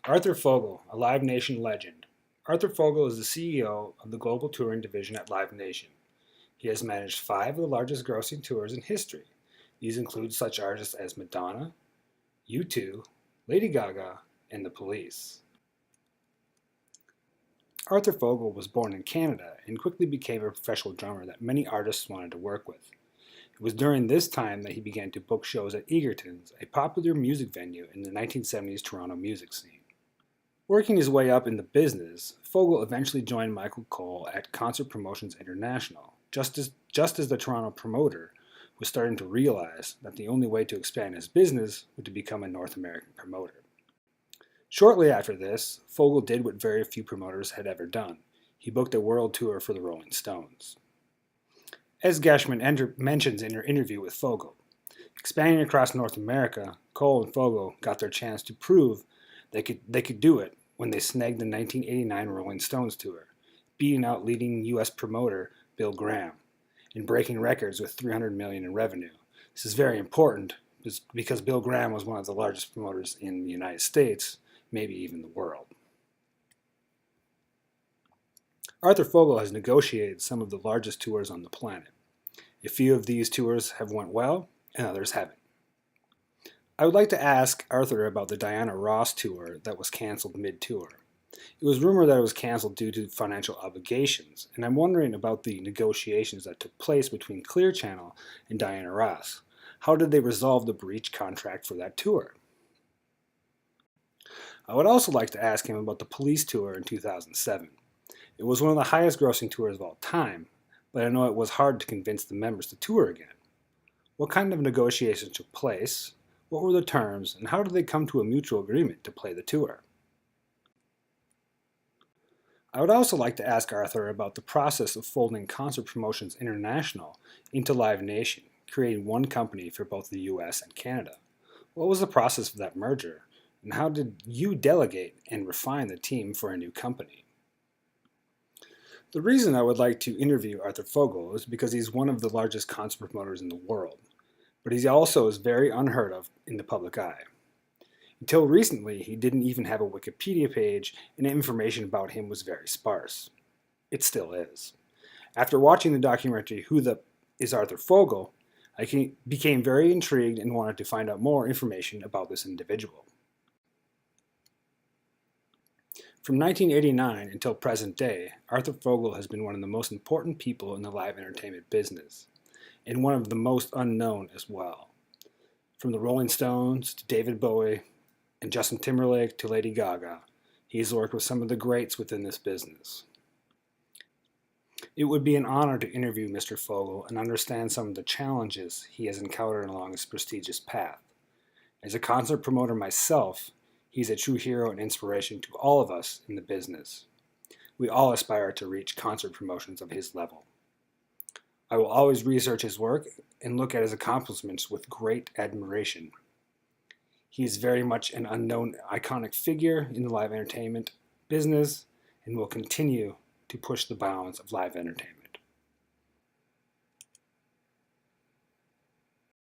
Arthur Fogel, a Live Nation legend. Arthur Fogel is the CEO of the global touring division at Live Nation. He has managed 5 of the largest grossing tours in history. These include such artists as Madonna, U2, Lady Gaga, and The Police. Arthur Fogel was born in Canada and quickly became a professional drummer that many artists wanted to work with. It was during this time that he began to book shows at Egerton's, a popular music venue in the 1970s Toronto music scene. Working his way up in the business, Fogel eventually joined Michael Cole at Concert Promotions International, just as the Toronto promoter was starting to realize that the only way to expand his business was to become a North American promoter. Shortly after this, Fogel did what very few promoters had ever done. He booked a world tour for the Rolling Stones. As Gashman mentions in her interview with Fogel, expanding across North America, Cole and Fogel got their chance to prove they could do it when they snagged the 1989 Rolling Stones tour, beating out leading U.S. promoter Bill Graham and breaking records with $300 million in revenue. This is very important because Bill Graham was one of the largest promoters in the United States, maybe even the world. Arthur Fogel has negotiated some of the largest tours on the planet. A few of these tours have went well, and others haven't. I would like to ask Arthur about the Diana Ross tour that was canceled mid-tour. It was rumored that it was canceled due to financial obligations, and I'm wondering about the negotiations that took place between Clear Channel and Diana Ross. How did they resolve the breach contract for that tour? I would also like to ask him about the Police tour in 2007. It was one of the highest grossing tours of all time, but I know it was hard to convince the members to tour again. What kind of negotiations took place? What were the terms, and how did they come to a mutual agreement to play the tour? I would also like to ask Arthur about the process of folding Concert Promotions International into Live Nation, creating one company for both the US and Canada. What was the process of that merger, and how did you delegate and refine the team for a new company? The reason I would like to interview Arthur Fogel is because he's one of the largest concert promoters in the world, but he also is very unheard of in the public eye. Until recently, he didn't even have a Wikipedia page, and information about him was very sparse. It still is. After watching the documentary Is Arthur Fogel, I became very intrigued and wanted to find out more information about this individual. From 1989 until present day, Arthur Fogel has been one of the most important people in the live entertainment business, and one of the most unknown as well. From the Rolling Stones to David Bowie and Justin Timberlake to Lady Gaga, he's worked with some of the greats within this business. It would be an honor to interview Mr. Fogel and understand some of the challenges he has encountered along his prestigious path. As a concert promoter myself, he's a true hero and inspiration to all of us in the business. We all aspire to reach concert promotions of his level. I will always research his work and look at his accomplishments with great admiration. He is very much an unknown, iconic figure in the live entertainment business and will continue to push the bounds of live entertainment.